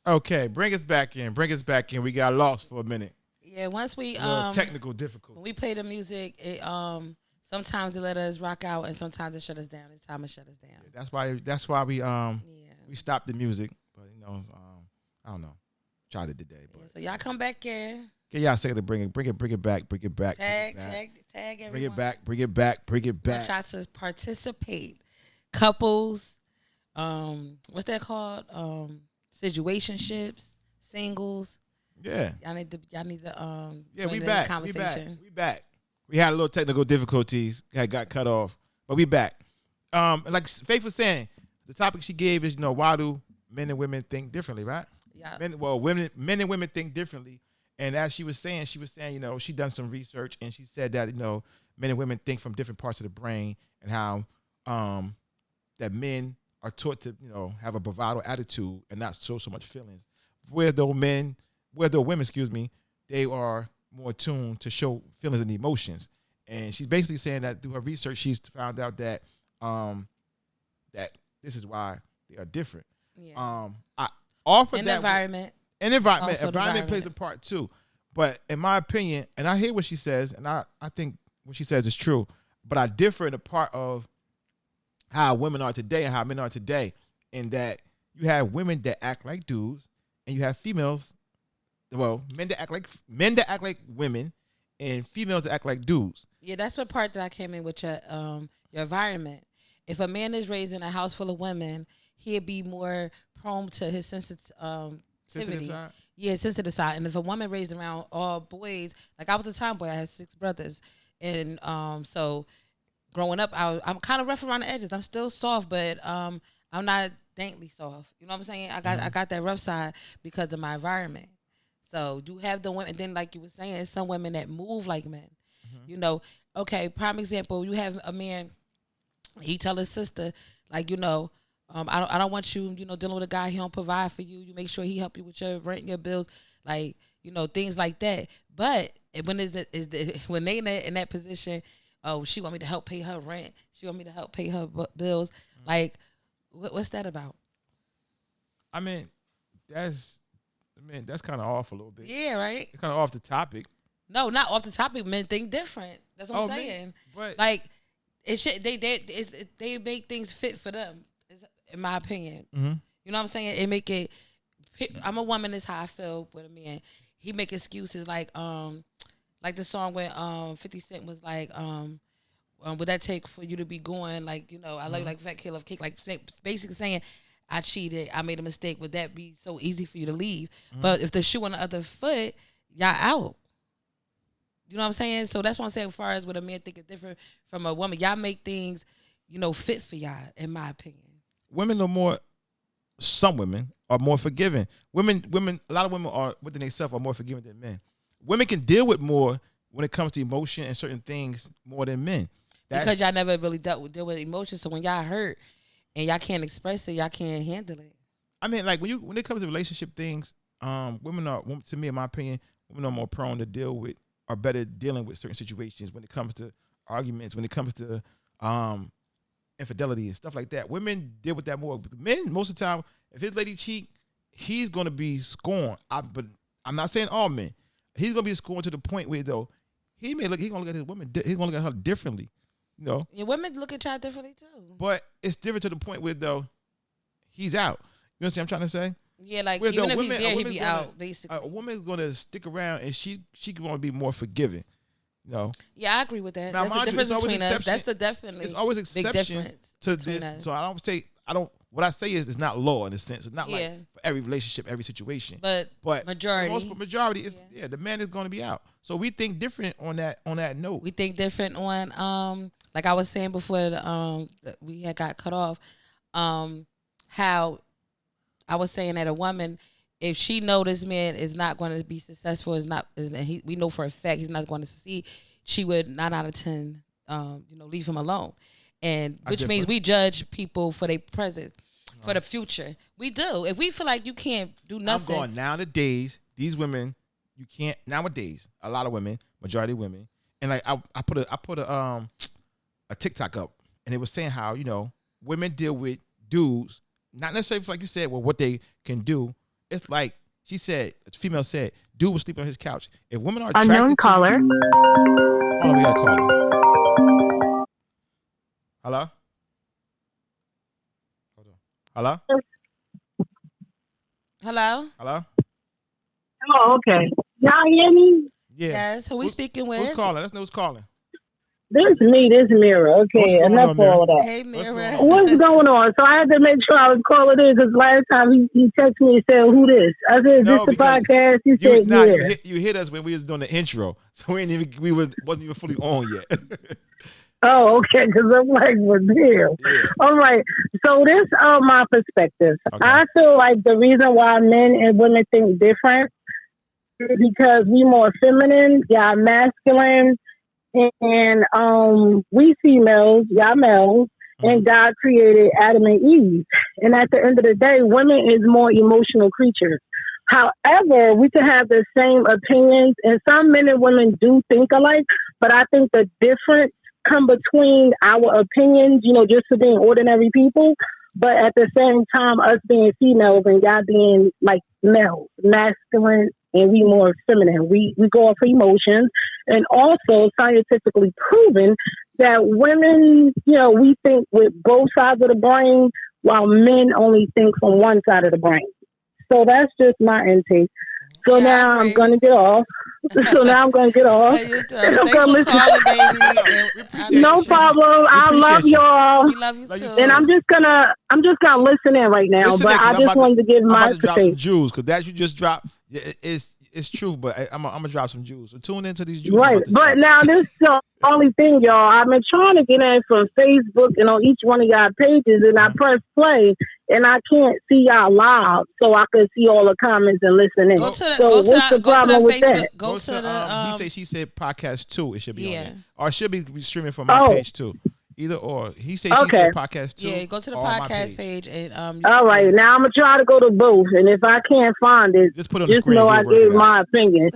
Okay, bring us back in. Bring us back in. We got lost for a minute. Yeah, once we A little technical when difficulty. we play the music, it sometimes it let us rock out and sometimes it shut us down. It's time to shut us down. Yeah, that's why we Yeah. stopped the music. But I don't know. Tried it today, but Yeah. So y'all come back in. get y'all second to bring it back, Tag, tag, tag bring it everyone. back, bring it back, bring it We want back. y'all to participate. Couples, what's that called? Situationships, singles. Yeah, Y'all need to yeah, join we in this back, we back, conversation. we back. We had a little technical difficulties, got cut off, but we back. And like Faith was saying, the topic she gave is why do men and women think differently, right? Yeah. Men and women think differently. And as she was saying, she done some research and she said that, men and women think from different parts of the brain and how that men are taught to, have a bravado attitude and not so much feelings. Where though women, excuse me, they are more tuned to show feelings and emotions. And she's basically saying that through her research, she's found out that that this is why they are different. Yeah. I offer And that environment. and environment. Also the Environment plays a environment. part too. But in my opinion, and I hear what she says, and I think what she says is true, but I differ in the part of how women are today and how men are today, in that you have women that act like dudes, and you have females, well, men that act like women, and females that act like dudes. Yeah, that's what part that I came in with your environment. If a man is raised in a house full of women, he'd be more prone to his Sensitive sensitivity. side. Yeah, sensitive side. And if a woman raised around all boys, like I was a tomboy, I had 6 brothers, and so growing up, I'm kind of rough around the edges. I'm still soft, but I'm not daintily soft. You know what I'm saying? I Mm-hmm. got that rough side because of my environment. So you have the women. Then, like you were saying, some women that move like men. Mm-hmm. You know, okay. Prime example: you have a man. He tell his sister, like, I don't want you, dealing with a guy he don't provide for you. You make sure he help you with your rent, your bills, like, things like that. But when when they in that position, oh, she want me to help pay her rent. She want me to help pay her bills. Like, what's that about? I mean, that's that's kind of off a little bit. Yeah, right. It's kind of off the topic. No, not off the topic. Men think different. That's what I'm Me, saying. but Like, it should they make things fit for them, in my opinion. mm-hmm. You know what I'm saying? It make it. I'm a woman. Is how I feel with a man. He make excuses like the song where 50 Cent was like would that take for you to be going like I love you Mm-hmm. like fat kid love cake, like basically saying I cheated, I made a mistake. Would that be so easy for you to leave? Mm-hmm. But if the shoe on the other foot, y'all out. You know what I'm saying? So that's what I'm saying. As far as what a man think is different from a woman, y'all make things fit for y'all, in my opinion. Women are more. Some women are more forgiving. Women. A lot of women are within themselves are more forgiving than men. Women can deal with more when it comes to emotion and certain things more than men. Because That's. y'all never really deal with emotions. So when y'all hurt and y'all can't express it, y'all can't handle it. I mean, like when it comes to relationship things, to me, in my opinion, women are more prone to deal with, are better dealing with certain situations when it comes to arguments, when it comes to infidelity and stuff like that. Women deal with that more. Men, most of the time, if his lady cheat, he's gonna be scorned. But I'm not saying all men. He's gonna be scorned to the point where though he's gonna look at his woman. He's gonna look at her differently, you know. Yeah, women look at y'all differently too. But it's different to the point where though he's out. You know what I'm trying to say? Yeah, like Where even though if he's women, there, he be out a basically. woman's gonna stick around and she gonna be more forgiving. You know. Yeah, I agree with that. Now, That's the mind you, difference it's always between us. exception. That's the definitely It's always big exceptions difference to between this. us. So I don't. What I say is, it's not law in a sense. It's not like Yeah. for every relationship, every situation. But But majority, the majority is Yeah. the man is going to be out. So we think different on that note. we think different on like I was saying before we had got cut off, how I was saying that a woman, if she know this man is not going to be successful, we know for a fact he's not going to succeed, she would 9 out of 10, leave him alone, and I which differ. means we judge people for their present, for the future. We do. If we feel like you can't do I'm nothing, going nowadays. These women, you can't nowadays. A lot of women, majority of women, and like I put a TikTok up, and it was saying how women deal with dudes, not necessarily like you said, well, what they can do, it's like she said, a female said, dude was sleeping on his couch. If women are Unknown attracted to caller. you, hold on, we got a caller. Hello? Hold on. Hello? Hello. Hello? Oh, okay. Y'all hear me? Yeah. Yes. Who we speaking Who's with? calling? Let's know who's calling. This me, this Mira. What's Okay, going enough on, of Mira? all that. Hey, What's going Mira. on, What's Mira? going on? So I had to make sure I was calling in because last time he texted me and said, "Who this?" I said, "Is this No, the because podcast?" He you said, "Yeah." you hit us when we was doing the intro, so wasn't even fully on yet. Oh, okay. Because I'm like, "Well, damn." Yeah. All right. So this, my perspective. Okay. I feel like the reason why men and women think different is because we more feminine, y'all masculine, and we females, y'all males, Hmm. and God created Adam and Eve. And at the end of the day, women is more emotional creatures. However, we can have the same opinions, and some men and women do think alike, but I think the difference come between our opinions, just for being ordinary people, but at the same time, us being females and y'all being like male, masculine, and we more feminine. We go off for emotions, and also scientifically proven that women, we think with both sides of the brain, while men only think from one side of the brain. So that's just my intake. So Yeah, I now I'm agree. gonna get off. So now I'm gonna get off. How you And doing? I'm Thanks gonna for listen. calling, baby. No, And we appreciate No you. problem. We I love appreciate you. y'all. we love you Love you And too. too. I'm just gonna listen in right now. Listen But in, cause I just wanted to give I'm about my to drop some take. jewels, cause that you just dropped, it's truth, but I'm gonna drop some jewels. So tune into these jewels I'm Right. about to But drop. now this is the only thing, y'all. I've been trying to get in from Facebook and on each one of y'all pages, and I Uh-huh. press play, and I can't see y'all live, so I could see all the comments and listen in. Go Go to the So go to what's the the go to the problem with Facebook. that? Go go to to the he say she said podcast 2. It should be on yeah. there, or it should be streaming from my Oh, page too. Either or. He say she okay. said podcast Yeah, 2 go to the or on my podcast page. page and you can All see right. us. Now I'm gonna try to go to both, and if I can't find it, Just put it on the just screen. know We'll I work it gave out. my opinion.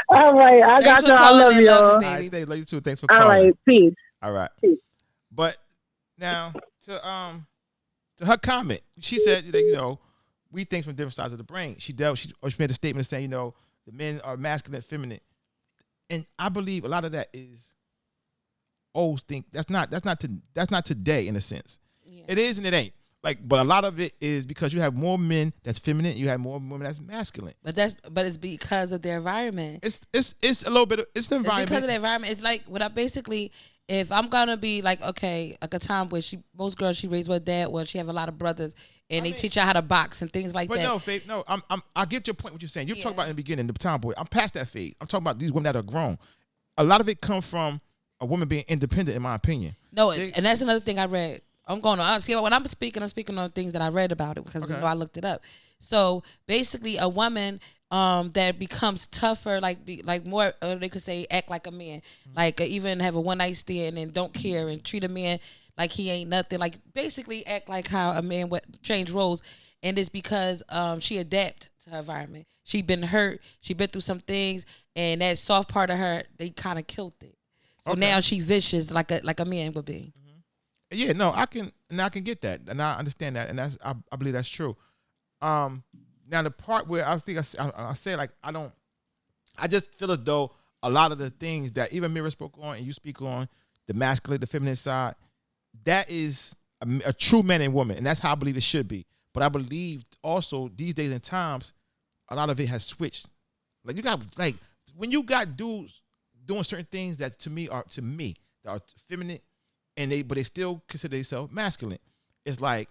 All right. I Thanks got for y'all. I calling love in. Love you, y'all. All right, baby. love you too. Thanks for All calling. right. Peace. All right, Peace. but now to her comment, she said that we think from different sides of the brain. She made a statement saying the men are masculine, and feminine, and I believe a lot of that is old think. That's not today in a sense. Yeah. It is and it ain't. Like, but a lot of it is because you have more men that's feminine, you have more women that's masculine. But it's because of their environment. It's a little bit of it's the It's because environment. of the environment. It's like what I basically, if I'm gonna be like, okay, like a time where most girls she raised with dad, where she have a lot of brothers, and they teach her how to box and things like But that. no, Faith, no, I get your point. What you're saying. You Yeah. talk about in the beginning, the tomboy. I'm past that phase. I'm talking about these women that are grown. A lot of it comes from a woman being independent, in my opinion. No, They- and that's another thing I read. I'm going to see when I'm speaking on things that I read about it because Okay. I looked it up. So basically, a woman that becomes tougher, like more, they could say act like a man, like even have a one night stand and don't care and treat a man like he ain't nothing. Like basically act like how a man would change roles, and it's because she adapt to her environment. She been hurt, she been through some things, and that soft part of her they kind of killed it. So Okay. now she vicious like a man would be. Yeah, no, I can get that, and I understand that, and I believe that's true. Now the part where I think I say like I just feel as though a lot of the things that even Mira spoke on and you speak on, the masculine, the feminine side, that is a true man and woman, and that's how I believe it should be. But I believe also these days and times, a lot of it has switched. Like you got like when you got dudes doing certain things that to me that are feminine, and they still consider themselves masculine. It's like,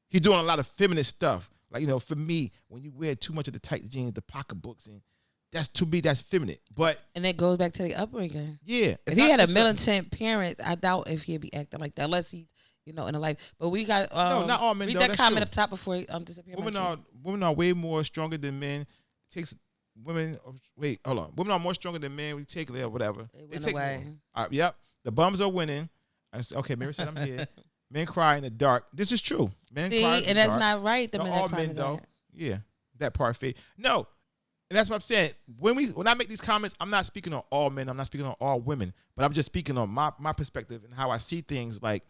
he's doing a lot of feminine stuff. Like for me, when you wear too much of the tight jeans, the pocketbooks, and that's to me that's feminine. But And it goes back to the upbringing. yeah, If he had a militant parent, I doubt if he'd be acting like that unless he's, in a life. But we got No, not all men, read though. that That's comment true. up top before he disappear. women are way more stronger than men. It takes women. Wait, hold on. Women are more stronger than men. We take whatever. They went take away. more. All right, yep. The bums are winning. I said, okay, Mary said I'm here. Men cry in the dark. This is true. Men See, cry in the and that's dark. not right. The Not men all that cry in men the though. dark. Yeah, that part fade. No, and that's what I'm saying. When I make these comments, I'm not speaking on all men. I'm not speaking on all women. But I'm just speaking on my perspective and how I see things. Like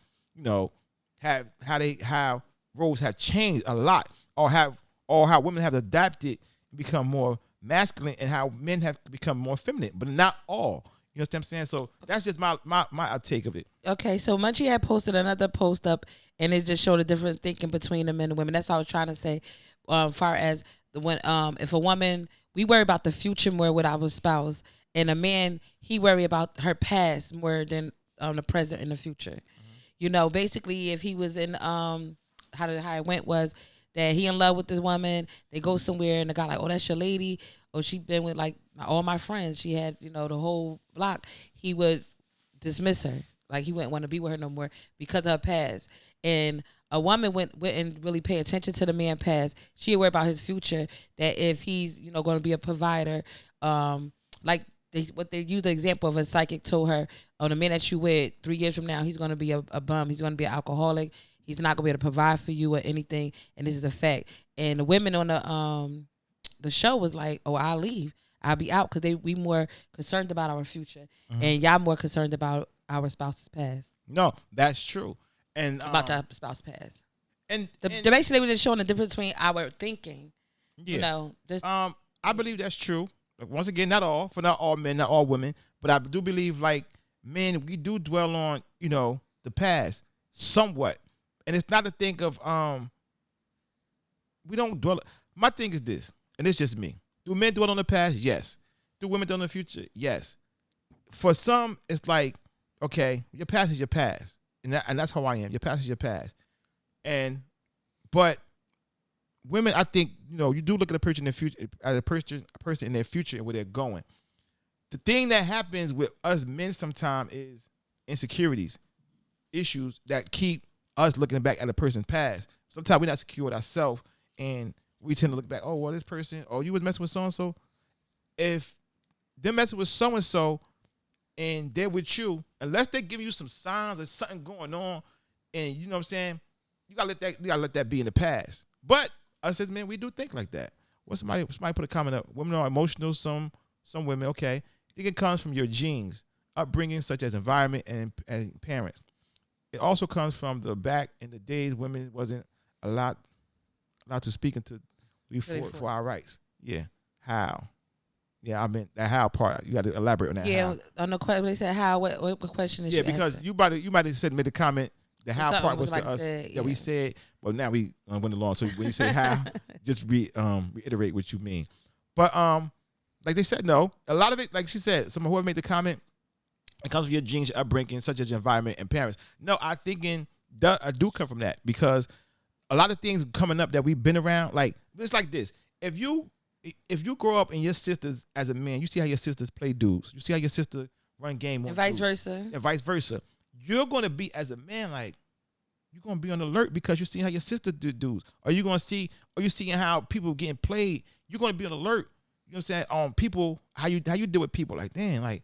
how roles have changed a lot, or have or how women have adapted and become more masculine, and how men have become more feminine, but not all. You know what I'm saying? So that's just my take of it. Okay, so Munchy had posted another post up, and it just showed a different thinking between the men and women. That's what I was trying to say. Far as the when if a woman, we worry about the future more with our spouse, and a man, he worry about her past more than the present and the future. You know, basically, if he was in how it went was that he in love with this woman, they go somewhere and the guy like, oh, that's your lady, or she been with like all my friends, she had, you know, the whole block. He would dismiss her, like he wouldn't want to be with her no more because of her past. And a woman wouldn't really pay attention to the man past. She worry about his future. That if he's, you know, going to be a provider, like what they use the example of a psychic told her, oh, the man that you with 3 years from now, he's going to be a bum. He's going to be an alcoholic. He's not going to be able to provide for you or anything. And this is a fact. And the women on the show was like, oh, I'll leave. I'll be out, because we more concerned about our future, and y'all more concerned about our spouse's past. No, that's true. And About our spouse's past. And The basically was just showing the difference between our thinking. yeah. You know, just I believe that's true. Like, once again, not all men, not all women, but I do believe, like, men, we do dwell on, you know, the past somewhat, and it's not to think of we don't dwell. My thing is this, and it's just me. Do men dwell on the past? Yes. Do women dwell on the future? Yes. For some, it's like, okay, your past is your past, and that's how I am. Your past is your past, but women, I think, you know, you do look at a person in the future, as a person in their future and where they're going. The thing that happens with us men sometimes is insecurities, issues that keep us looking back at a person's past. Sometimes we're not secure with ourselves, and we tend to look back, oh, well, this person, oh, you was messing with so-and-so. If they're messing with so-and-so and they're with you, unless they're giving you some signs of something going on, and you know what I'm saying, you gotta let that be in the past. But us as men, we do think like that. Somebody put a comment up. Women are emotional, some women, okay. I think it comes from your genes, upbringing, such as environment and parents. It also comes from the back in the days women wasn't allowed to speak into for our rights. Yeah. How? Yeah, I mean that how part. You got to elaborate on that. yeah. How. On the question, they said how. What question is? Yeah, because you might have made a comment. The how Something part was to us that we said. Well, now we went along. So when you say how, just reiterate what you mean. But like they said, no. A lot of it, like she said, whoever made the comment, it comes from your genes, your upbringing, such as your environment and parents. No, I do come from that, because a lot of things coming up that we've been around, like it's like this. If you grow up and your sisters, as a man, you see how your sisters play dudes. You see how your sister run game on and vice dudes, versa. and vice versa. You're gonna be, as a man, like, you're gonna be on alert because you're seeing how your sister do dudes. Or you're seeing how people getting played. You're gonna be on alert. You know what I'm saying? People, how you deal with people. Like, damn, like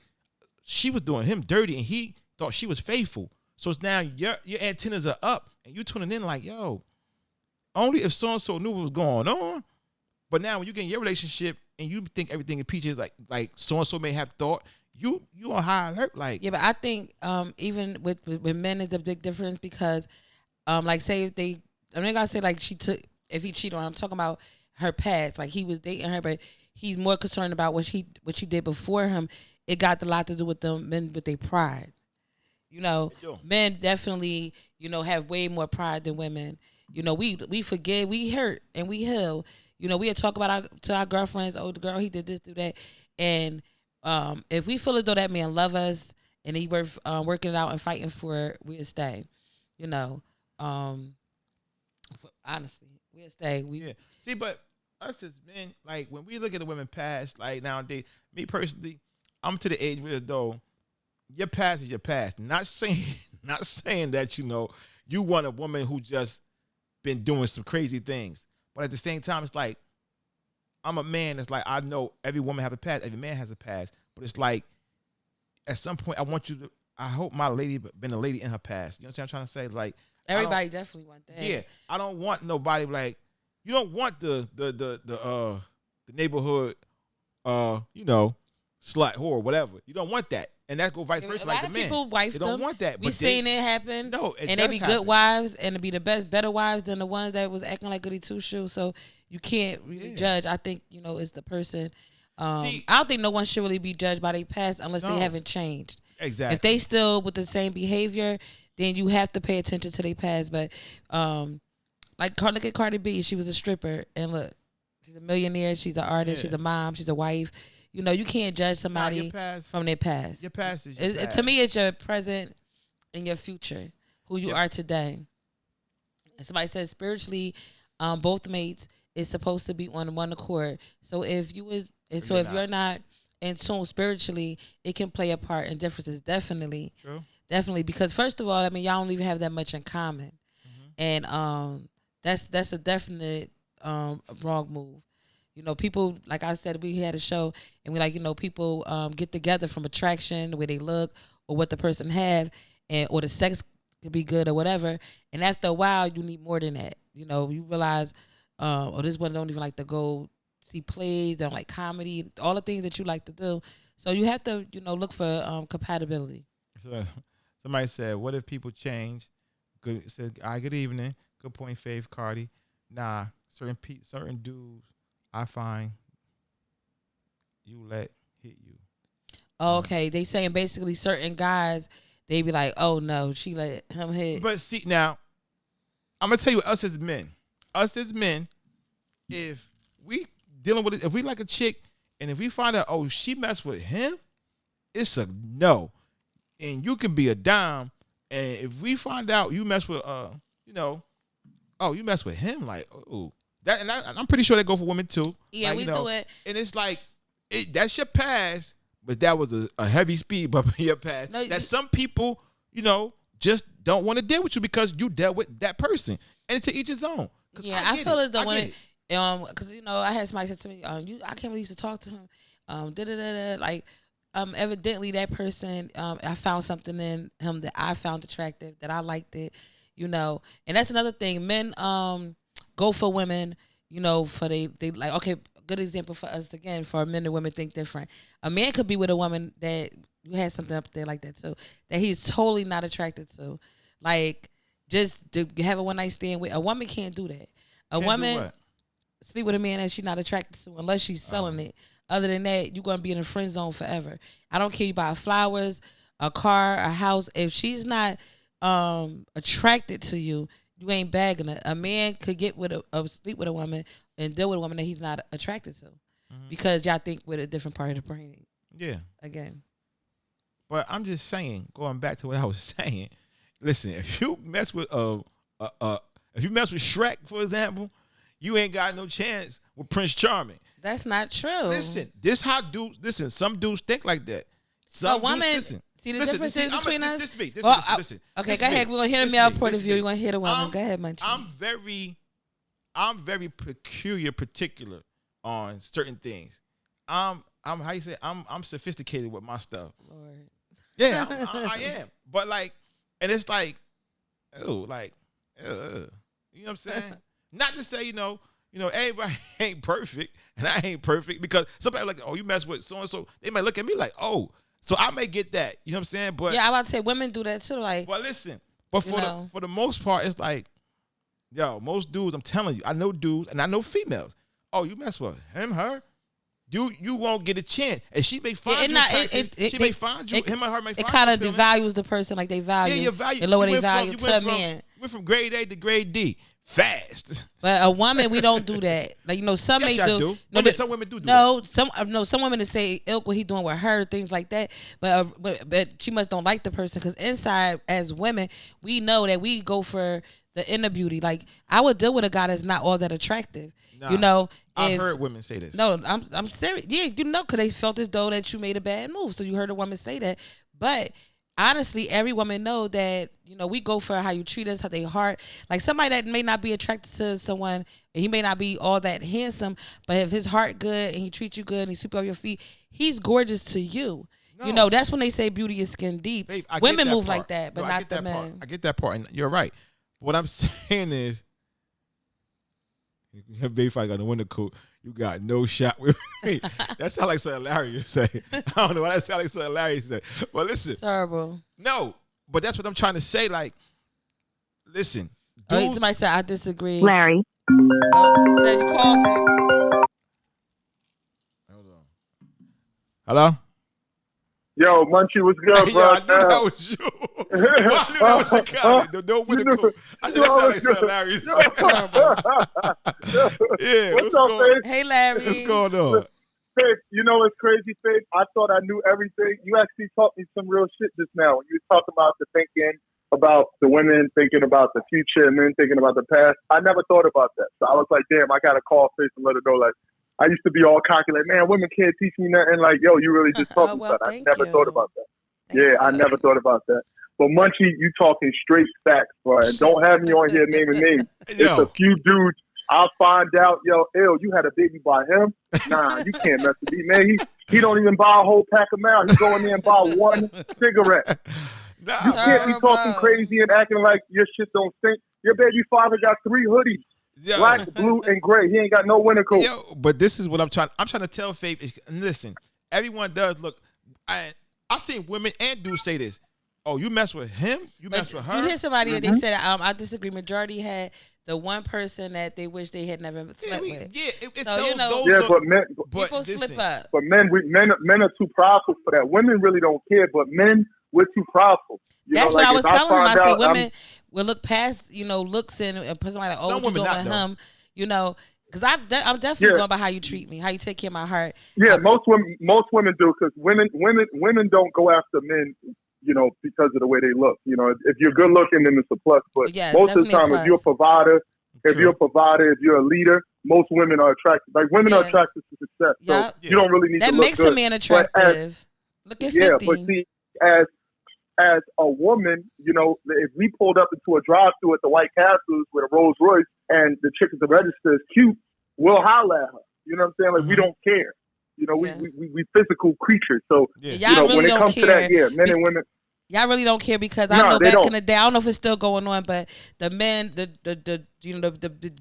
she was doing him dirty and he thought she was faithful. So it's now your antennas are up and you tuning in like, yo, only if so and so knew what was going on. But now when you get in your relationship and you think everything in peaches, like so and so may have thought, you on high alert. Like, Yeah, but I think even with men is a big difference, because like say if they, I'm not gonna say like if he cheated on her, I'm talking about her past. Like he was dating her, but he's more concerned about what she did before him. It got a lot to do with them men with their pride. You know, men definitely, you know, have way more pride than women. You know, we forgive, we hurt, and we heal. You know, we'll talk about to our girlfriends, oh, the girl, he did this, do that. And if we feel as though that man love us and he worth working it out and fighting for it, we'll stay. You know, honestly, we'll stay. yeah. See, but us as men, like when we look at the women past, like nowadays, me personally, I'm to the age where, though, your past is your past. Not saying that, you know, you want a woman who just been doing some crazy things. But at the same time, it's like, I'm a man that's like, I know every woman have a past, every man has a past. But it's like, at some point, I hope my lady been a lady in her past. You know what I'm trying to say? Like, Everybody definitely want that. yeah, I don't want nobody like, you don't want the neighborhood, you know, slut, whore, whatever. You don't want that, and that go vice versa. A Like lot the of man, people wife they them. don't want that. We But seen it happen. No, and they be good wives, and to be the better wives than the ones that was acting like goody two shoes. So you can't really judge. I think it's the person. I don't think no one should really be judged by their past unless they haven't changed. Exactly. If they still with the same behavior, then you have to pay attention to their past. But look at Cardi B. She was a stripper, and look, she's a millionaire. She's an artist. She's a mom. She's a wife. You can't judge somebody from their past. Your past is your past. To me, it's your present and your future, who you are today. And somebody says spiritually, both mates is supposed to be on one accord. So if you're not in tune spiritually, it can play a part in differences. Definitely. True. Definitely, because first of all, I mean, y'all don't even have that much in common, and that's a definite wrong move. People, like I said, we had a show, and we people get together from attraction, the way they look, or what the person have, or the sex could be good or whatever. And after a while, you need more than that. You realize, this one don't even like to go see plays, they don't like comedy, all the things that you like to do. So you have to, look for compatibility. So, somebody said, "What if people change?" Good said, good evening. Good point, Faith Cardi. Nah, certain dudes, I find you let hit you. Oh, okay, they saying basically certain guys, they be like, "Oh no, she let him hit." But see, now I'm gonna tell you, us as men, if we dealing with it, if we like a chick, and if we find out, oh, she messed with him, it's a no. And you can be a dime, and if we find out you mess with, you mess with him, like, oh, that, and I'm pretty sure that go for women too. Yeah, like, we do it, and it's like, that's your past, but that was a heavy speed bump in your past. No, that some people, just don't want to deal with you because you dealt with that person, and to each his own. Yeah, I feel as though when it, because I had somebody said to me, I can't really used to talk to him, like. Evidently that person, I found something in him that I found attractive, that I liked it, and that's another thing. Men, go for women, for they like, okay, good example for us again, for men and women think different. A man could be with a woman that you had something up there like that too, that he's totally not attracted to. Like, just to have a one night stand with a woman can't do that. A woman sleep with a man that she's not attracted to unless she's selling it. Other than that, you're going to be in a friend zone forever. I don't care you buy flowers, a car, a house. If she's not attracted to you, you ain't bagging her. A man could get with sleep with a woman and deal with a woman that he's not attracted to, because y'all think with a different part of the brain. Yeah. Again. But I'm just saying, going back to what I was saying, listen, if you mess with Shrek, for example, you ain't got no chance with Prince Charming. That's not true. Listen, some dudes think like that. Some women, listen. See the differences between us? Listen. Okay, go ahead. We're going to hear the male point of view. We're going to hear the woman. Go ahead, Munchy. I'm very particular on certain things. I'm how you say, I'm sophisticated with my stuff. Lord. Yeah, I am. But like, and it's like, you know what I'm saying? Not to say, everybody ain't perfect, and I ain't perfect, because somebody like, oh, you mess with so and so, they might look at me like, oh, so I may get that. You know what I'm saying? But yeah, I'm about to say women do that too. Like, but listen, but for the most part, it's like, most dudes, I'm telling you, I know dudes and I know females. Oh, you mess with him, her, you won't get a chance, and she may find you attractive. She may find you. Him or her may find you. It kind of devalues the person, like they value. Yeah, your value. They lower their value to a man. Went from grade A to grade D. Fast. But a woman, we don't do that. Like, some yes, may do. No, some women do that. Some women that say ilk what he doing with her, things like that. But she must don't like the person, because inside, as women, we know that we go for the inner beauty. Like, I would deal with a guy that's not all that attractive. Nah, I've heard women say this. No, I'm serious. Yeah, because they felt as though that you made a bad move, so you heard a woman say that. But honestly, every woman know that, we go for how you treat us, how they heart. Like, somebody that may not be attracted to someone, and he may not be all that handsome, but if his heart good and he treats you good and he sweep off your feet, he's gorgeous to you. No. That's when they say beauty is skin deep. Babe, women move like that, but not the men. I get that part, and you're right. What I'm saying is, Baby fight got the winter coat. You got no shot with me. That sounds like something Larry would say. I don't know why that sounds like something Larry would say. But listen. Terrible. No, but that's what I'm trying to say. Like, listen. Oh, somebody said I disagree. Larry. Said you called me. Hold on. Hello? Yo, Munchy, what's good, Yo, bro? I knew that was you. Well, I knew that was your comment. No winter coat. I said that sounds like something Larry would say. Yeah, what's up, Faith? Hey, Larry. What's going on? Faith, you know what's crazy, Faith? I thought I knew everything. You actually taught me some real shit just now. When you talked about the thinking about the women thinking about the future and men thinking about the past. I never thought about that. So I was like, damn, I got to call Faith and let her know, like, I used to be all cocky, like, man, women can't teach me nothing. Like, yo, you really just taught me something. I never thought about that. I never thought about that. But Munchy, you talking straight facts, bro. And don't have me on here naming names. It's a few dudes. I'll find out, yo, you had a baby by him? Nah, you can't mess with me, man. He don't even buy a whole pack of Mount. He go in there and buy one cigarette. Nah, you can't be talking crazy and acting like your shit don't stink. Your baby father got 3 hoodies. Yo. Black, blue, and gray. He ain't got no winter coat. Yo, but this is what I'm trying to tell Faith. Listen, everyone does look. I've seen women and dudes say this. Oh, you mess with him? You mess with her? You hear somebody they said, I disagree. Majority had the one person that they wish they had never slept with. Yeah, it's so, those but men, people slip up. But men are too prideful for that. Women really don't care, but men, we're too prideful. That's what I was telling him. I said women will look past, looks and put somebody like, oh, what you doing with him? Because I'm definitely going by how you treat me, how you take care of my heart. Yeah, most women do, because women don't go after men, because of the way they look. If you're good looking, then it's a plus. But most of the time, if you're a provider, if you're a leader, most women are attracted. Like women are attracted to success. So you don't really need to look good. That makes a man attractive. Look at 50. Yeah, but see, as a woman, if we pulled up into a drive-thru at the White Castles with a Rolls Royce and the chick at the register is cute, we'll holler at her. You know what I'm saying? Like, we don't care. We physical creatures. So, really when it comes to that, men and women. Y'all really don't care because I know back in the day, I don't know if it's still going on, but the men, the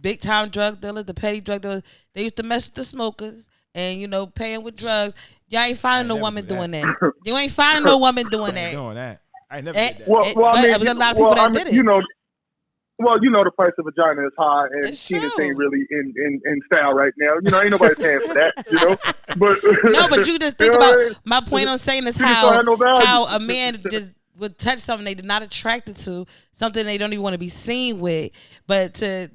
big time drug dealers, the petty drug dealers, they used to mess with the smokers and, paying with drugs. Y'all ain't finding no woman doing that. You ain't finding no woman doing that. Doing that. I ain't never did that. Well, I mean, there was a lot of people that did it. The price of vagina is high, and penis ain't really in style right now. Ain't nobody paying for that. But no, but you just think about my point on saying is how a man just would touch something they're not attracted to, something they don't even want to be seen with, but to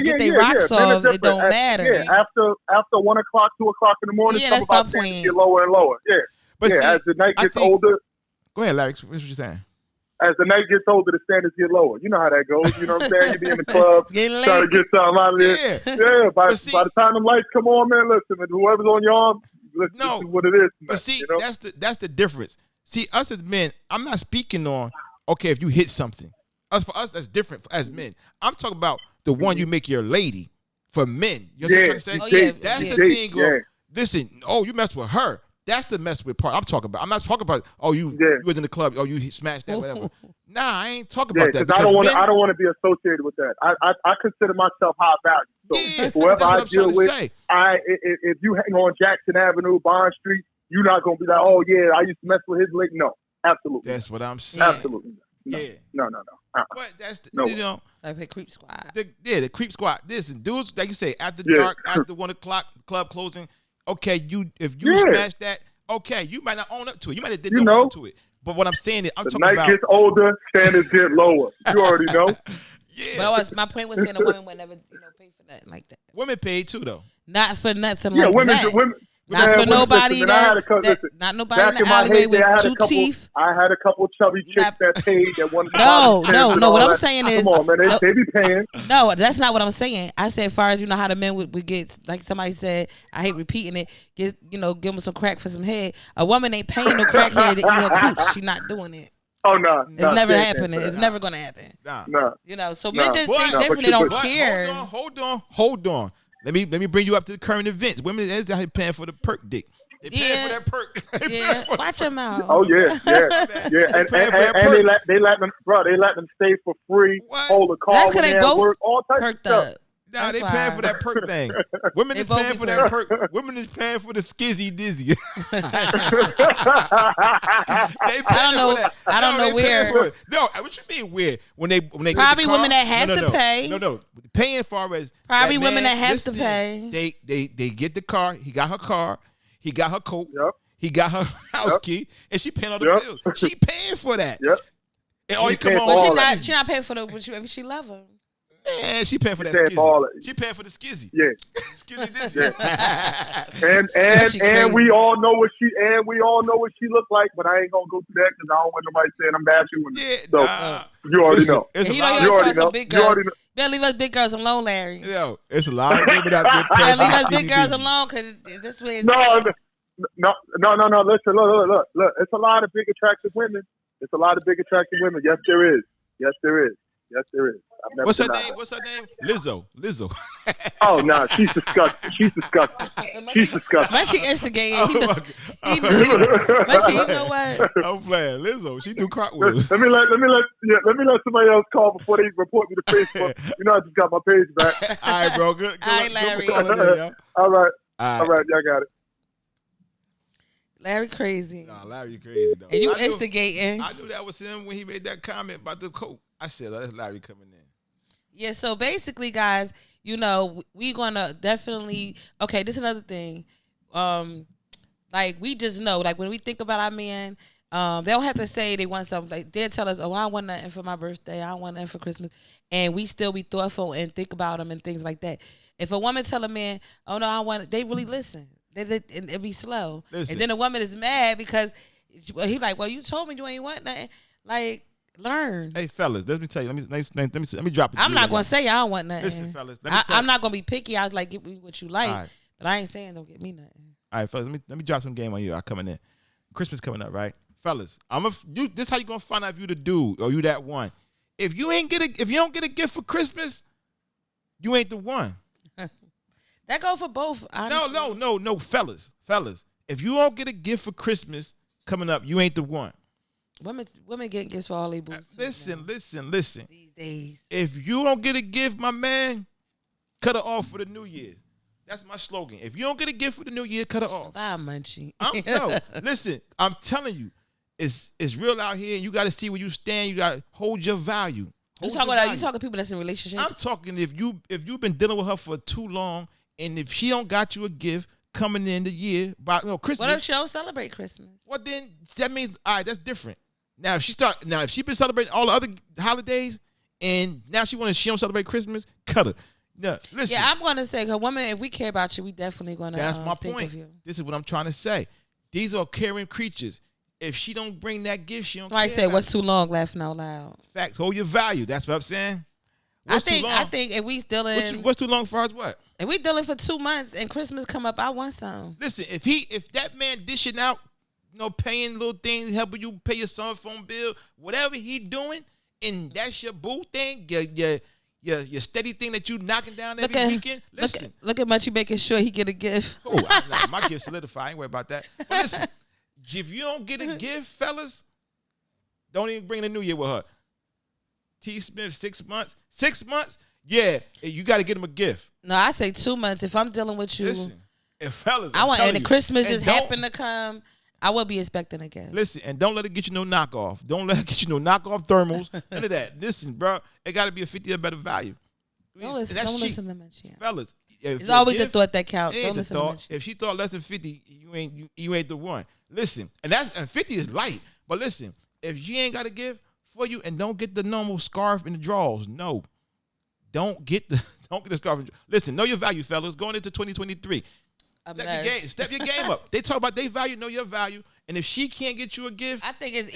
get their rocks off, it don't matter. Yeah, after 1 o'clock, 2 o'clock in the morning, that's my point. Get lower and lower. Yeah, but see, as the night gets older. Go ahead, Larry. What you saying? As the night gets older, the standards get lower. You know how that goes. You know what I'm saying? You be in the club trying to get something out of there. Yeah. By the time the lights come on, man, listen, whoever's on your arm, listen to what it is. But see, that's the difference. See, us as men, I'm not speaking on, okay, if you hit something. For us, that's different as men. I'm talking about the one you make your lady for men. You know what I'm saying? That's the thing of, listen, you mess with her. That's the mess with part I'm talking about. I'm not talking about, you was in the club, you smashed that, whatever. Nah, I ain't talking about that. Because I don't want to be associated with that. I consider myself high value. So whoever I deal with, if you hang on Jackson Avenue, Bond Street, you're not going to be like, I used to mess with his lady. No, absolutely. That's what I'm saying. Absolutely. No. Yeah. No. But that's the, like creep squad. The creep squad. Listen, dudes, like you say, after dark, after 1 o'clock, club closing. Okay, if you smash that, okay, you might not own up to it. You might have did no own to it. But what I'm saying is, I'm talking about. The night gets older, standards get lower. You already know. Yeah. But my point was saying a woman would never, pay for nothing like that. Women paid too, though. Not for nothing like that. Women, not for nobody not nobody in the alleyway with 2 teeth. I had a couple chubby chicks that paid at one time. No. What I'm saying is, come on, man, they be paying. No, that's not what I'm saying. I said, as far as how the men would get, like somebody said, I hate repeating it. Give them some crack for some head. A woman ain't paying no crackhead to eat her cooch. She not doing it. Oh no, it's never happening. It's never gonna happen. No. So men just think differently. Don't care. Hold on. Let me bring you up to the current events. Women is out here paying for the perk dick. They paying for that perk. Watch your mouth. Oh yeah. And they let them stay for free. What? Hold the car when they at work. All types of stuff. Nah, That's they paying why. for that perk thing. Women They is both paying be for that perk. Women is paying for the skizzy dizzy. they paying for that. I don't know they paying where. for it. No, what you mean weird? When they Probably get the car? women that have to pay. No. Paying far as Probably that women man, that have to listen, pay. They get the car. He got her car. He got her coat. Yep. He got her house key, and she paying all the Yep. bills. She paying for that. Yep. And all She you come paying on, for all But that. she not paying for the. But she love him. Man, she paying for that paying for all skizzy. it. She paying for the skizzy. Yeah. Skizzy dizzy. She And crazy. we all know what she looked like, but I ain't gonna go through that because I don't want nobody saying I'm matching with her. Yeah, So nah. you already Listen, know. It's And a you know lot you of, already know. some big You already girls. know. Better leave us big girls alone, Larry. yo, it's a lot of women out there Better paying leave for us big girls dizzy. alone because this way is. No. Listen, look. It's a lot of big attractive women. Yes, there is. Yes, there is. I've never What's her denied name? it. What's her name? Lizzo. Oh no, she's disgusting. Munchy instigated. Oh, He know, my he God. Munchy, you know what? I'm playing Lizzo. She do cartwheels. Let me let somebody else call before they report me to Facebook. You know, I just got my page back. All right, bro. Good All right, for Larry. calling in, yo. All right, All right. y'all got it. Larry crazy. Nah, Larry, you crazy though. And you I knew- instigating. I knew that was him when he made that comment about the coat. I said, oh, that's Larry coming in. Yeah, so basically, guys, you know, we gonna definitely okay, this is another thing. Like we just know, like when we think about our men, they don't have to say they want something. Like they'll tell us, oh, I don't want nothing for my birthday, I don't want nothing for Christmas. And we still be thoughtful and think about them and things like that. If a woman tell a man, oh no, I want it, they really listen. And it be slow. Listen. And then the woman is mad because he like, well, you told me you ain't want nothing. Like, learn. Hey, fellas, let me tell you. Let me drop it. I'm not gonna say I don't want nothing. Listen, fellas, let me tell I'm not gonna be picky. I was like, get me what you like, All right. but I ain't saying don't get me nothing. All right, fellas, let me drop some game on you. I coming in. Christmas coming up, right? Fellas, this how you gonna find out if you the dude or you that one. If you don't get a gift for Christmas, you ain't the one. That go for both. Honestly. No, fellas. If you don't get a gift for Christmas coming up, you ain't the one. Women get gifts for all they boots. Listen. These days. If you don't get a gift, my man, cut it off for the New Year. That's my slogan. If you don't get a gift for the New Year, cut it off. Bye, Munchy. Listen, I'm telling you, it's real out here, and you got to see where you stand. You got to hold your value. You talking people that's in relationships. I'm talking if you've been dealing with her for too long, and if she don't got you a gift coming in the year by Christmas. What if she don't celebrate Christmas? Well, then that means all right. That's different. Now if she been celebrating all the other holidays, and now she don't celebrate Christmas, cut her. No, listen. Yeah, I'm gonna say, a woman, if we care about you, we definitely gonna. That's my think point. of you. This is what I'm trying to say. These are caring creatures. If she don't bring that gift, she don't. Somebody care said, about "What's it. too long?" Laughing out loud. Facts. Hold your value. That's what I'm saying. What's too long? I think if we dealing, What's too long for us? What? if we dealing for 2 months and Christmas come up, I want some. Listen, if that man dishing out, paying little things, helping you pay your cell phone bill, whatever he doing, and that's your boo thing, your steady thing that you knocking down every weekend. Listen, Look at Munchy making sure he get a gift. oh, my gift solidified. I ain't worried about that. But listen, if you don't get a gift, fellas, don't even bring the New Year with her. T. Smith, 6 months. 6 months? Yeah, you got to get him a gift. No, I say 2 months. If I'm dealing with you, Listen, and fellas, I want, and the Christmas and just happen to come, I will be expecting a gift. Listen, and don't let it get you no knockoff. Don't let it get you no knockoff thermals. None of that. Listen, bro, it got to be a 50 or better value. Don't listen to Munchy. Fellas. It's always the thought that counts. It Don't ain't the listen to thought. Munchy. If she thought less than 50, you ain't the one. Listen, and 50 is light. But listen, if she ain't got a gift for you, and don't get the normal scarf and the drawers. No, don't get the scarf. Listen, know your value, fellas. Going into 2023, step your game up. They talk about they value, know your value, and if she can't get you a gift, I think it's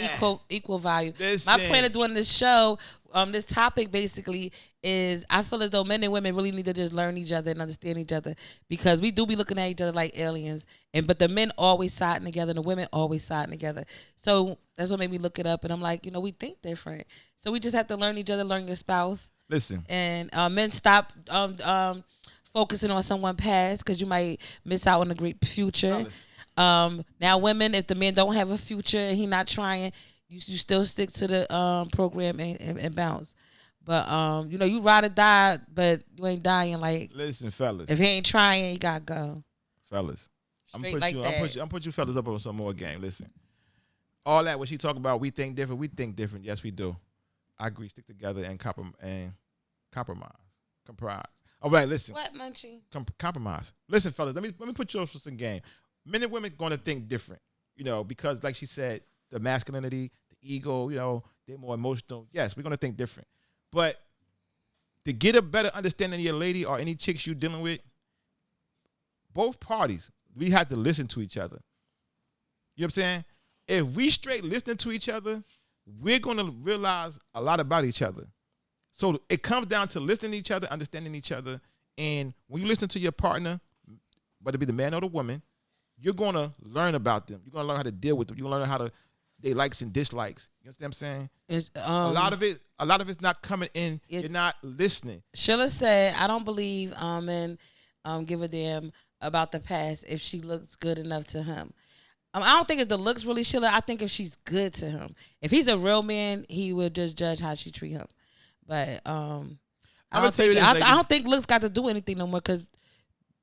equal value. Listen. My point of doing this show, this topic basically is I feel as though men and women really need to just learn each other and understand each other, because we do be looking at each other like aliens, but the men always siding together and the women always siding together. So that's what made me look it up, and I'm like, we think different. So we just have to learn each other, learn your spouse. listen. And men, stop focusing on someone past, because you might miss out on a great future. Now women, if the man don't have a future and he not trying, you still stick to the program and bounce. But you know, you ride or die, but you ain't dying. Like, Listen, fellas. if he ain't trying, you gotta go. Fellas. I'm Straight put like you. that. I'm put you fellas up on some more game. Listen, all that what she talk about, we think different. We think different. Yes, we do. I agree. Stick together and compromise. Comprise. All right, listen. What, Munchy? Compromise. Listen, fellas. Let me put you up for some game. Men and women going to think different. You know, because like she said, the masculinity, the ego. You know, they're more emotional. Yes, we're going to think different. But to get a better understanding of your lady or any chicks you dealing with, both parties, we have to listen to each other. You know what I'm saying? If we straight listening to each other, we're going to realize a lot about each other. So it comes down to listening to each other, understanding each other. And when you listen to your partner, whether it be the man or the woman, you're going to learn about them. You're going to learn how to deal with them. You're going to learn how to, they likes and dislikes. You understand what I'm saying? A lot of it's not coming in. You're not listening. Sheila said, I don't believe men give a damn about the past if she looks good enough to him. I don't think it's the looks really, Sheila. I think if she's good to him. If he's a real man, he would just judge how she treat him. But I don't think looks got to do anything no more because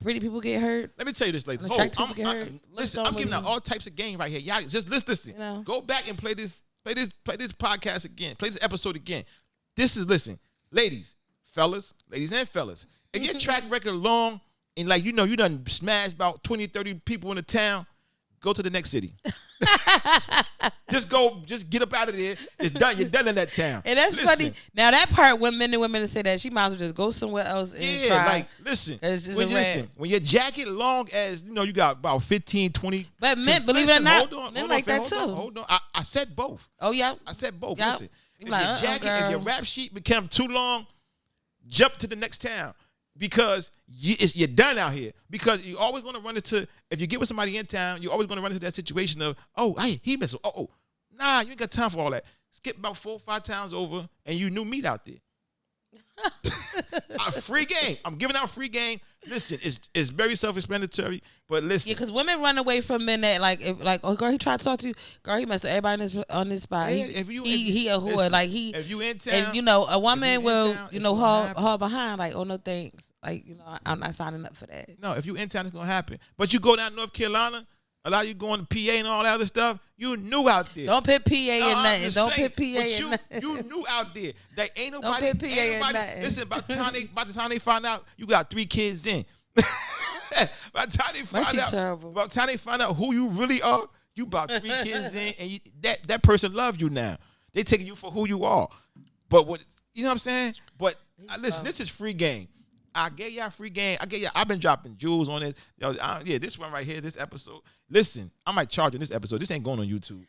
pretty people get hurt. Let me tell you this, ladies. Listen, I'm giving out all types of game right here. Y'all just listen. You know? Go back and play this podcast again. Play this episode again. Listen, ladies, fellas, ladies and fellas. If your track record long and like you done smashed about 20, 30 people in the town, go to the next city. Just get up out of there. It's done. You're done in that town. And that's funny. Now that part when men and women say that, she might as well just go somewhere else and try. Like listen. When your jacket long as you got about 15, 20. But men, believe it or not, men like that too. Hold on. I said both. Oh yeah. I said both. Yep. Listen. If your jacket and your rap sheet become too long, jump to the next town. Because you're done out here. Because you're always going to run into, if you get with somebody in town, you're always going to run into that situation of, he messed with, nah, you ain't got time for all that. Skip about 4 or 5 towns over, and you new meat out there. Free game. I'm giving out free game. Listen, it's very self-explanatory, but listen. Yeah, because women run away from men that girl, he tried to talk to you. Girl, he messed with everybody on this spot. Yeah, he a whore. Like if you in town, and a woman will haul behind like, oh no thanks. Like I'm not signing up for that. No, if you in town, it's gonna happen. But you go down to North Carolina. A lot of you going to PA and all that other stuff. You knew out there. Don't put PA in nothing. Don't put PA in nothing. You knew out there. That ain't nobody. Don't put PA in nothing. Listen, by the time they find out, you got 3 kids in. By the time they find out who you really are, you about 3 kids in, and that person loves you now. They taking you for who you are. But what you know what I'm saying? But listen, this is free game. I gave y'all free game. I've been dropping jewels on this. This one right here, this episode. Listen, I might charge on this episode. This ain't going on YouTube.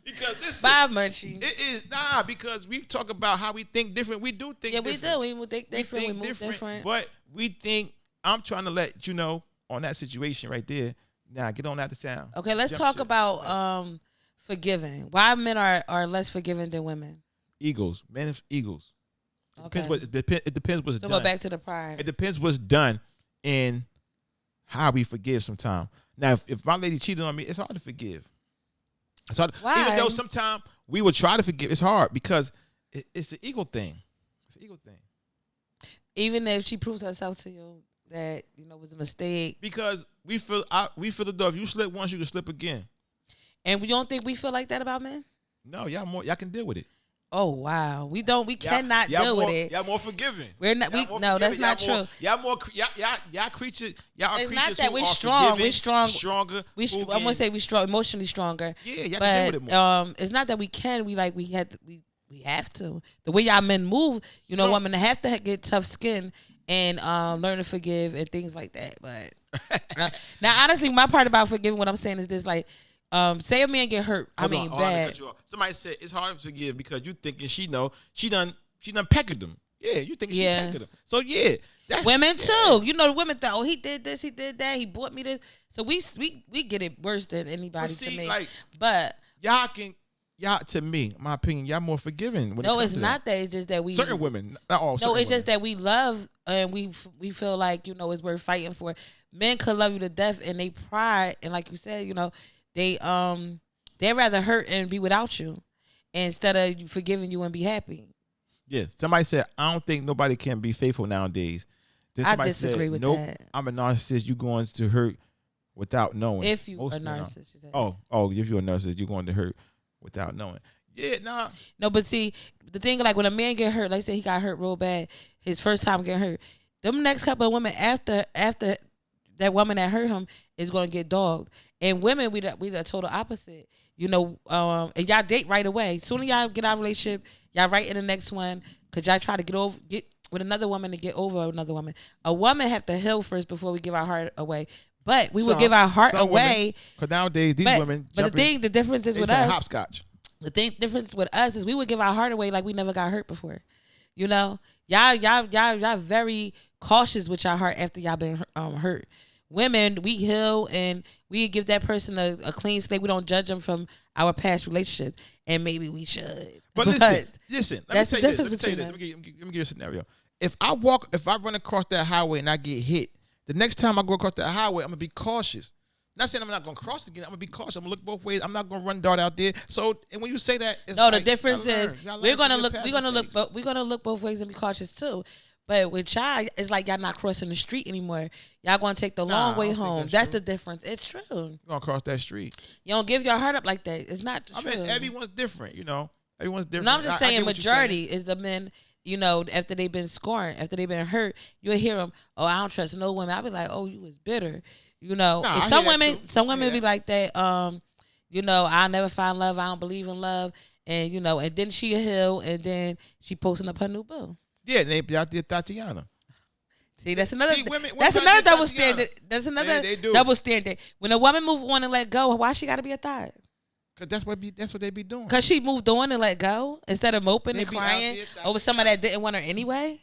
Because this Bye, Munchy. It is because we talk about how we think different. We do think different. Yeah, we do. We think different. We move different. But we think I'm trying to let you know on that situation right there. Now get on out of town. Okay, let's talk about forgiving. Why men are less forgiving than women? Egos. Men have egos. Okay. It depends what's done. So go back to the pride. It depends what's done and how we forgive sometimes. Now, if my lady cheated on me, it's hard to forgive. It's hard. Why? Even though sometimes we would try to forgive, it's hard because it's an ego thing. It's an ego thing. Even if she proved herself to you that it was a mistake. Because we feel the door. If you slip once, you can slip again. And we don't think we feel like that about men? No, y'all can deal with it. Oh wow, we cannot deal with it. Y'all more forgiving. We're not. No, that's not true. Y'all creatures. It's not that we're strong. We're strong. Stronger. I'm gonna say we're strong, emotionally stronger. Yeah, y'all can deal with it more. It's not that we can. We have to. The way y'all men move, women have to get tough skin and learn to forgive and things like that. But now, honestly, my part about forgiving, what I'm saying is this: like. Say a man get hurt. Bad. Somebody said it's hard to forgive because you thinking she done pecked him. Yeah, you think she pecked him. So yeah, that's women too. The women thought, he did this, he did that, he bought me this. So we get it worse than anybody to me. But y'all to me, my opinion, y'all more forgiving. No, it's not that. It's just that we certain women, not all. No, it's just that we love and we feel like it's worth fighting for. Men could love you to death and they pride and like you said, they'd rather hurt and be without you. instead of you forgiving you and be happy. Yeah. Somebody said, I don't think nobody can be faithful nowadays. Then I somebody disagree said, with nope, that. I'm a narcissist. You're going to hurt without knowing. If you Most a men are. narcissist. you said. Oh, if you're a narcissist, you're going to hurt without knowing. Yeah, nah. No, but see, the thing like when a man get hurt, like say he got hurt real bad, his first time getting hurt, them next couple of women after that woman that hurt him is gonna get dogged. And women, we the total opposite. You know, and y'all date right away. Soon as y'all get out of a relationship, y'all right in the next one, cause y'all try to get with another woman to get over another woman. A woman have to heal first before we give our heart away. But we will give our heart away. Because nowadays these women. But the difference is with us. Hopscotch. The difference with us is we would give our heart away like we never got hurt before. You know, y'all very cautious with your heart after y'all been hurt. Women, we heal and we give that person a clean slate. We don't judge them from our past relationships, and maybe we should. But listen. That's the difference between us. Let me give you a scenario. If I run across that highway and I get hit, the next time I go across that highway, I'm gonna be cautious. Not saying I'm not gonna cross again. I'm gonna be cautious. I'm gonna look both ways. I'm not gonna run dart out there. So, and when you say that, it's the difference is we're gonna look both ways and be cautious too. But with y'all, it's like y'all not crossing the street anymore. Y'all gonna take the long way home. That's the difference. It's true. You're gonna cross that street. You don't give your heart up like that. It's not true. I mean, everyone's different. You know, everyone's different. No, I'm just saying majority is the men. You know, after they've been scorned, after they've been hurt, you'll hear them. Oh, I don't trust no woman. I'll be like, oh, you was bitter. You know, and some women be like that. You know, I'll never find love. I don't believe in love. And you know, and then she heal, and then she posting up her new boo. Yeah, they be out there, Tatiana. See, that's another. Women that's another double Tatiana. standard. That's another double standard. When a woman move on and let go, why she got to be a thought? Cause that's what they be doing. Cause she moved on and let go instead of moping and crying over somebody that didn't want her anyway.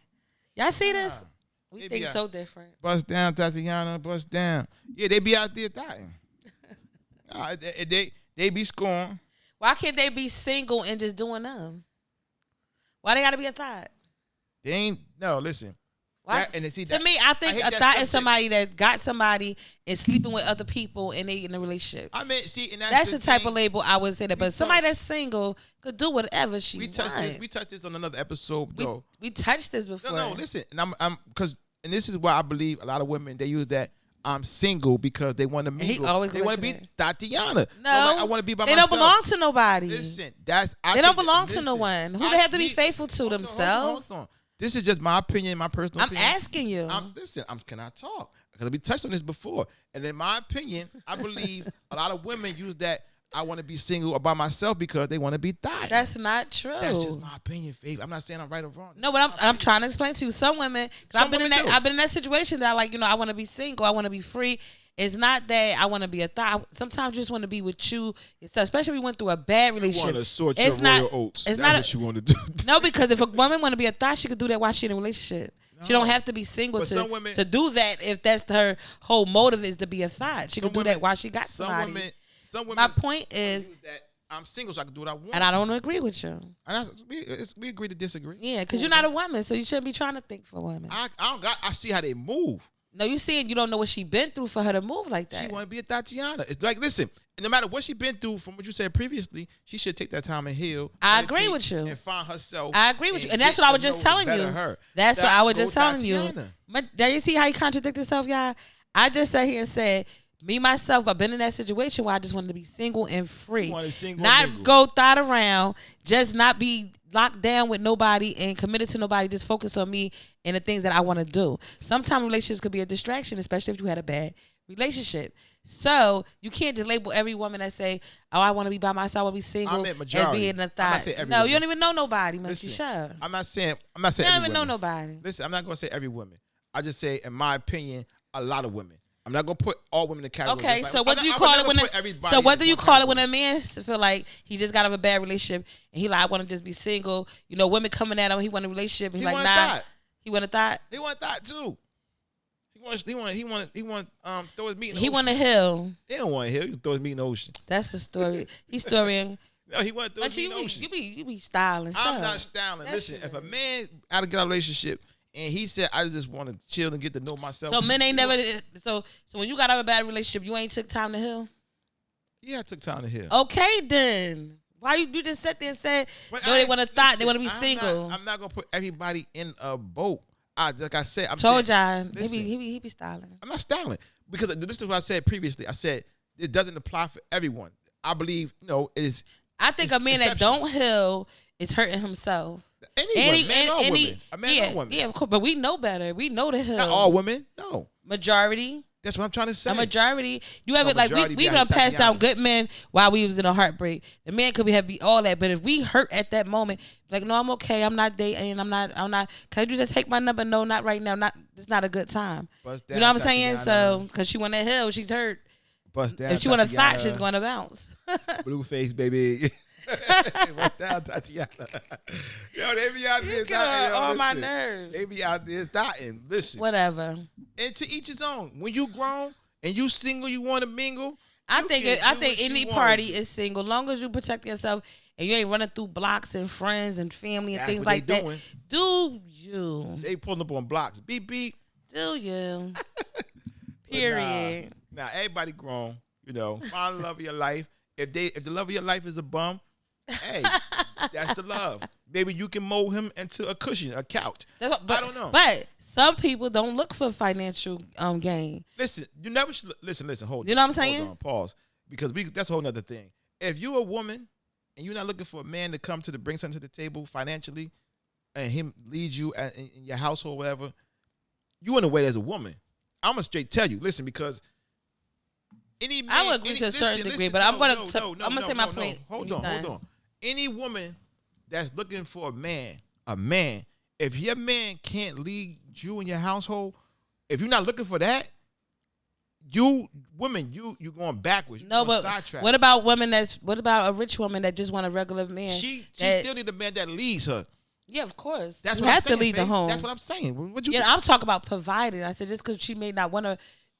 Y'all see this? We think so different. Bust down, Tatiana. Bust down. Yeah, they be out there dying. They be scorned. Why can't they be single and just doing them? Why they got to be a thought? They ain't. No, listen. To me, I think a thought is somebody that got somebody and sleeping with other people and they in a relationship. I mean, see, and that's the type of label I would say that. But somebody that's single could do whatever she wants. We touched this on another episode, though. We touched this before. No, listen, and I'm because this is why I believe a lot of women they use that I'm single because they want to mingle. They want to be Tatiana. No, I want to be by myself. They don't belong to nobody. Listen, they don't belong to no one. Who they have to be faithful to themselves. Hold on. This is just my opinion, my personal opinion. I'm asking you. Can I talk? Because we touched on this before. And in my opinion, I believe a lot of women use that I want to be single or by myself because they want to be thotty. That's not true. That's just my opinion, Faith. I'm not saying I'm right or wrong. No, but I'm trying to explain to you. Some women, because I've been in that situation that like, you know, I want to be single, I want to be free. It's not that I want to be a thot. Sometimes you just want to be with you, especially if we went through a bad relationship. You want to sort your royal oats. That's what you want to do. No, because if a woman want to be a thot, she could do that while she's in a relationship. No. She don't have to be single to do that if that's her whole motive is to be a thot. She could do that while she got somebody. Some women, my point is that I'm single, so I can do what I want. And I don't agree with you. And we agree to disagree. Yeah, because you're not a woman, so you shouldn't be trying to think for women. I see how they move. No, you saying you don't know what she been through for her to move like that. She want to be a Tatiana. It's like, listen, no matter what she been through, from what you said previously, she should take that time and heal. I agree with you. And find herself. I agree with you. And that's what I was just telling you. That's what I was just telling you. But there you see how you contradict yourself, y'all? I just sat here and said, me, myself, I've been in that situation where I just wanted to be single and free. Not go thought around, just not be locked down with nobody and committed to nobody, just focus on me and the things that I want to do. Sometimes relationships could be a distraction, especially if you had a bad relationship. So you can't just label every woman that say, oh, I want to be by myself, I want to be single, as being a thought. No, you don't even know nobody, Munchy. Sure. I'm not saying you don't even know nobody. Listen, I'm not going to say every woman. I just say, in my opinion, a lot of women. I'm not gonna put all women in the category. Okay, so what do you call it when a man feel like he just got out of a bad relationship and he like, I want to just be single? You know, women coming at him, he want a relationship. And he like, nah. He want a thought. He want that too. He want throw his meat in the ocean. He want to heal. He don't want to heal. He throw his meat in the ocean. That's the story. He's storying. No, he want to throw his meat in the ocean. You be styling. I'm not styling. Listen, if a man out of a relationship. And he said, I just want to chill and get to know myself. So men ain't never. So when you got out of a bad relationship, you ain't took time to heal? Yeah, I took time to heal. Okay, then. Why you just sat there and said But no? They want to thought they want to be single. I'm not gonna put everybody in a boat. Like I said, I'm Told saying, y'all listen, he be styling. I'm not styling because this is what I said previously. I said it doesn't apply for everyone. I believe it's. I think a man that don't heal is hurting himself. Anyone, man or woman, a man or woman. Yeah, of course. But we know better. We know the hill. Not all women. No. Majority. That's what I'm trying to say. A majority. You have it like we gonna pass down good men while we was in a heartbreak. The man could be all that, but if we hurt at that moment, like no, I'm okay. I'm not dating. I'm not. Can you just take my number? No, not right now. It's not a good time. You know what I'm saying? So because she want that hill, she's hurt. Bust down. If she want to thought, she's gonna bounce. Blueface, baby. Bust down, Tatiana. Yo, they be out there dying. On my nerves. They be out there dying. Listen. Whatever. And to each his own. When you grown and you single, you want to mingle. I think any party is single, long as you protect yourself and you ain't running through blocks and friends and family and things like that. Do you? They pulling up on blocks. Beep beep. Do you? Period. Now everybody grown. Find the love of your life. If the love of your life is a bum, hey, that's the love. Maybe you can mold him into a cushion, a couch. I don't know. But some people don't look for financial gain. Listen, you never should listen. Hold on. You know what I'm saying? Hold on, pause. Because that's a whole nother thing. If you're a woman and you're not looking for a man to come bring something to the table financially, and him lead you in your household, whatever, you in a way as a woman. I'm gonna straight tell you. Listen, because any man, I would agree to a certain degree, but I'm gonna say my point. Hold on. Any woman that's looking for a man, if your man can't lead you in your household, if you're not looking for that, you're going backwards. No, but sidetrack. What about a rich woman that just want a regular man? She still need a man that leads her. Yeah, of course. That's you what have I'm saying, to lead the home. That's what I'm saying. I'm talking about providing. I said just because she may not want to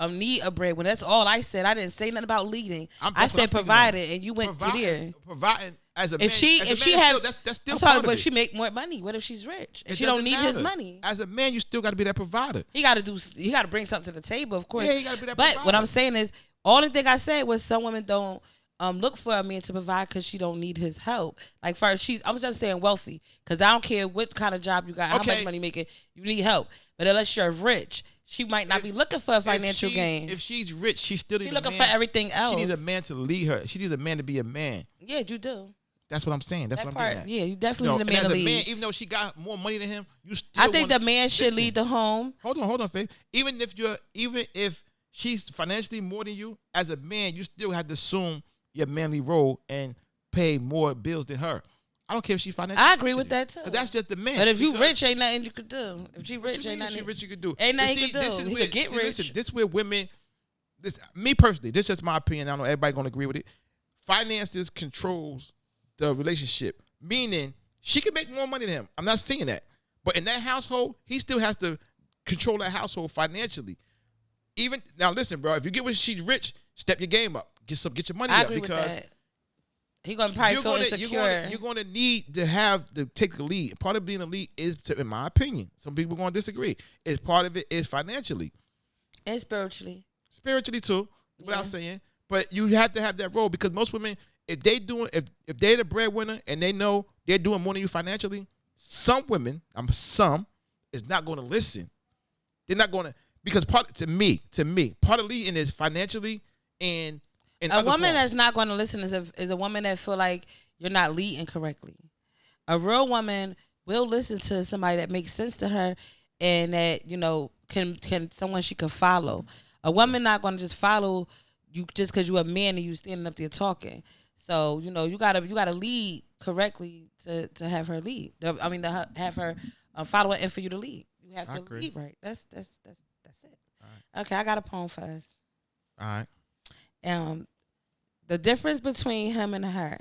need a breadwinner. That's all I said. I didn't say nothing about leading. I said providing, and you went to there. Providing as a man. If she have, that's still I'm part talking, of but it. she make more money. What if she's rich and she don't need his money? As a man, you still got to be that provider. He got to bring something to the table, of course. Yeah, he got to be that But provider. what I'm saying is, only thing I said was some women don't look for a man to provide because she don't need his help. Like first, I'm just saying wealthy because I don't care what kind of job you got, how much money you making, you need help. But unless you're rich, she might not be looking for a financial gain. If she's rich, she still needs looking for everything else. She needs a man to lead her. She needs a man to be a man. Yeah, you do. That's what I'm saying. That's that what part, I'm getting at. Yeah, you definitely need a man to lead. Man, even though she got more money than him, you still. I think the man should lead the home. Hold on, Faith. Even if she's financially more than you, as a man, you still have to assume your manly role and pay more bills than her. I don't care if she's financially. I agree with that too. That's just the man. But if you rich, ain't nothing you could do. If she rich, ain't nothing you could do. Ain't nothing you could do. He could get rich. Listen, this is where women. Me personally, this is my opinion. I don't know everybody gonna agree with it. Finances controls the relationship, meaning she can make more money than him. I'm not saying that, but in that household, he still has to control that household financially. Even now, listen, bro. If you get when she's rich, step your game up. Get your money up because with that. He gonna probably feel insecure. You're gonna need to take the lead. Part of being a lead is, in my opinion, some people are gonna disagree. Is part of it is financially and spiritually. Spiritually too, without saying. But you have to have that role because most women, if they're the breadwinner and they know they're doing more than you financially, some women, is not going to listen. They're not going to, because part of leading is financially and a woman that's not going to listen is a woman that feel like you're not leading correctly. A real woman will listen to somebody that makes sense to her and that can someone she can follow. A woman not going to just follow you just because you're a man and you standing up there talking. So you gotta lead correctly to have her lead. To have her follow and for you to lead. You have to lead right. That's it. Right. Okay, I got a poem for us. All right. The difference between him and her.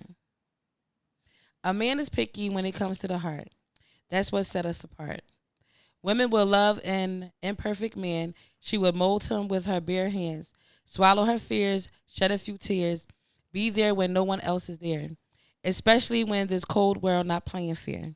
A man is picky when it comes to the heart. That's what set us apart. Women will love an imperfect man. She will mold him with her bare hands, swallow her fears, shed a few tears, be there when no one else is there, especially when this cold world not playing fair.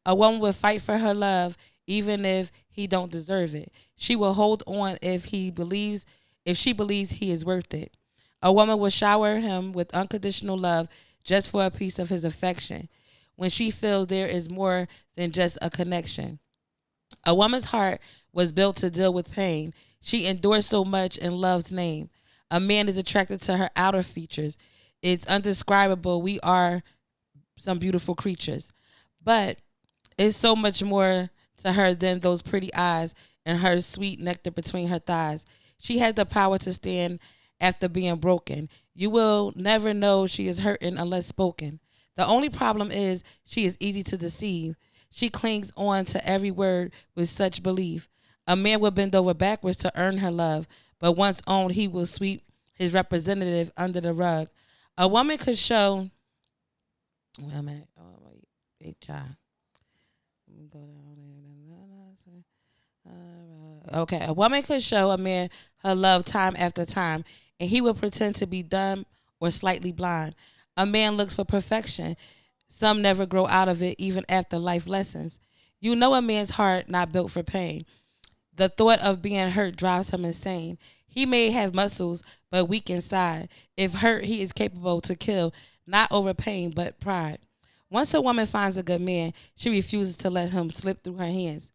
A woman will fight for her love even if he don't deserve it. She will hold on if she believes he is worth it. A woman will shower him with unconditional love just for a piece of his affection, when she feels there is more than just a connection. A woman's heart was built to deal with pain. She endures so much in love's name. A man is attracted to her outer features. It's undescribable. We are some beautiful creatures. But it's so much more to her than those pretty eyes and her sweet nectar between her thighs. She has the power to stand after being broken. You will never know she is hurting unless spoken. The only problem is she is easy to deceive. She clings on to every word with such belief. A man will bend over backwards to earn her love, but once owned, he will sweep his representative under the rug. A woman could show. Wait a minute. Oh, wait. Wait, child. Let me go down. Okay, a woman could show a man her love time after time, and he will pretend to be dumb or slightly blind. A man looks for perfection. Some never grow out of it, even after life lessons. You know a man's heart not built for pain. The thought of being hurt drives him insane. He may have muscles, but weak inside. If hurt, he is capable to kill, not over pain, but pride. Once a woman finds a good man, she refuses to let him slip through her hands.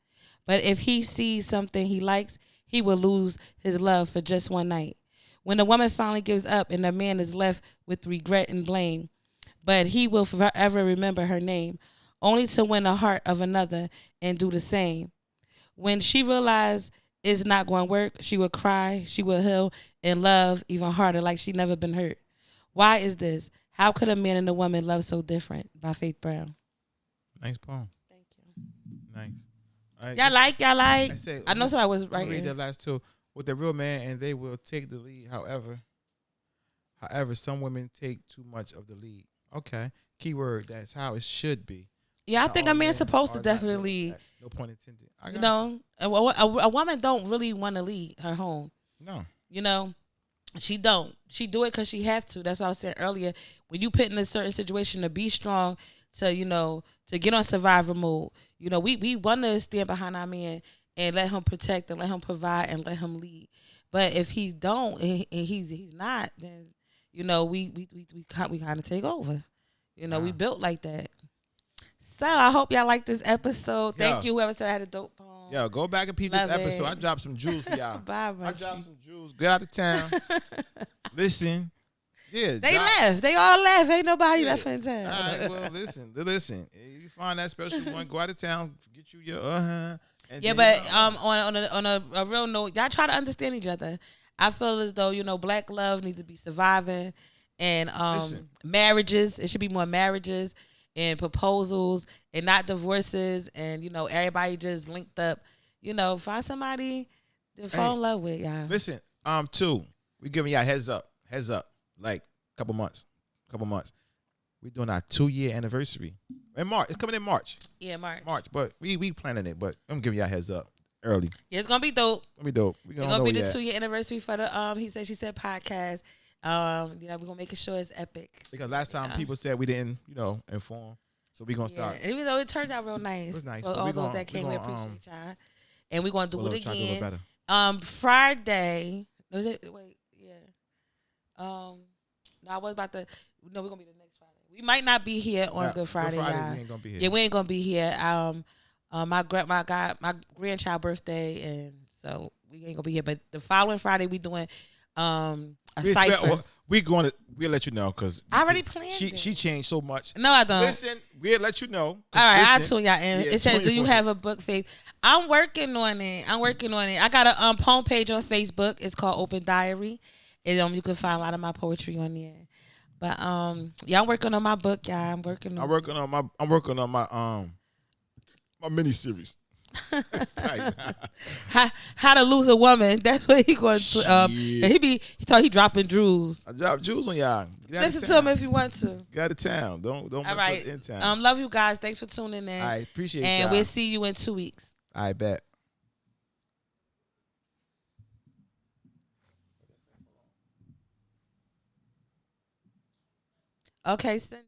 But if he sees something he likes, he will lose his love for just one night. When the woman finally gives up and the man is left with regret and blame, but he will forever remember her name, only to win the heart of another and do the same. When she realized it's not going to work, she will cry, she will heal and love even harder like she never been hurt. Why is this? How could a man and a woman love so different? By Faith Brown. Nice poem. Thank you. Nice. All right, Y'all like. I say, I know somebody was let me read writing. the last two. With the real man, and they will take the lead. However, some women take too much of the lead. Okay. Keyword. That's how it should be. Yeah, I Not think all a man's men supposed to are not built definitely, like that. No pun intended. I you got know, a woman don't really want to lead her home. no. You know, she don't. She do it because she have to. That's what I was saying earlier. When you put in a certain situation to be strong, to get on survivor mode. We want to stand behind our man and let him protect and let him provide and let him lead. But if he don't and he's not, then we kind of take over. We Nah. built like that. So I hope y'all like this episode. Thank Yo. you, whoever said I had a dope poem. Yo, go back and peep Love this episode. it. I dropped some jewels for y'all. Bye, I dropped Munchy. some jewels. Get out of town. Listen. Yeah. They left. They all left. Ain't nobody Yeah. left in town. All right, well, listen. If you find that special one, go out of town, get you your and Yeah, then, but on a real note, y'all try to understand each other. I feel as though black love needs to be surviving, and Listen. marriages. It should be more marriages and proposals, and not divorces, and everybody just linked up. Find somebody to fall in love with, y'all. Listen, two, we giving y'all heads up, like couple months. We doing our 2-year anniversary in March. It's coming in March. Yeah, March. But we planning it. But I'm giving y'all heads up early. Yeah, it's gonna be dope. It's gonna be dope. It's gonna be the 2-year anniversary for the He Said She Said podcast. We're gonna make sure it's epic. Because last time people said we didn't, inform. So we gonna start. And even though it turned out real nice. It was nice. For But all we those gonna- that came, we gonna, appreciate y'all. And we're gonna do it try to do a little again. better. Friday. Was it? Wait, yeah. No, I was about to. No, we're gonna be the next Friday. We might not be here on Good Friday, y'all. we ain't gonna be here. Yeah, we ain't gonna be here. My grandchild birthday, and so we ain't gonna be here. But the following Friday, we doing a cipher. We'll let you know because I already planned She it. she changed so much. No, I don't. Listen, we'll let you know. All right, I'll Listen, tune y'all in. yeah, It says, tune "Do you in. have a book, Faith?" I'm working on it. I got a poem page on Facebook. It's called Open Diary, and you can find a lot of my poetry on there. But yeah, I'm working on my book, y'all. I'm working on my mini series. how to lose a woman. That's what he going to. And he thought he dropping jewels. I dropped jewels on y'all. Listen to him if you want to. Get out of town. Don't All mess right. with in town. Love you guys. Thanks for tuning in. I appreciate and y'all. we'll see you in 2 weeks. I bet. Okay, send it.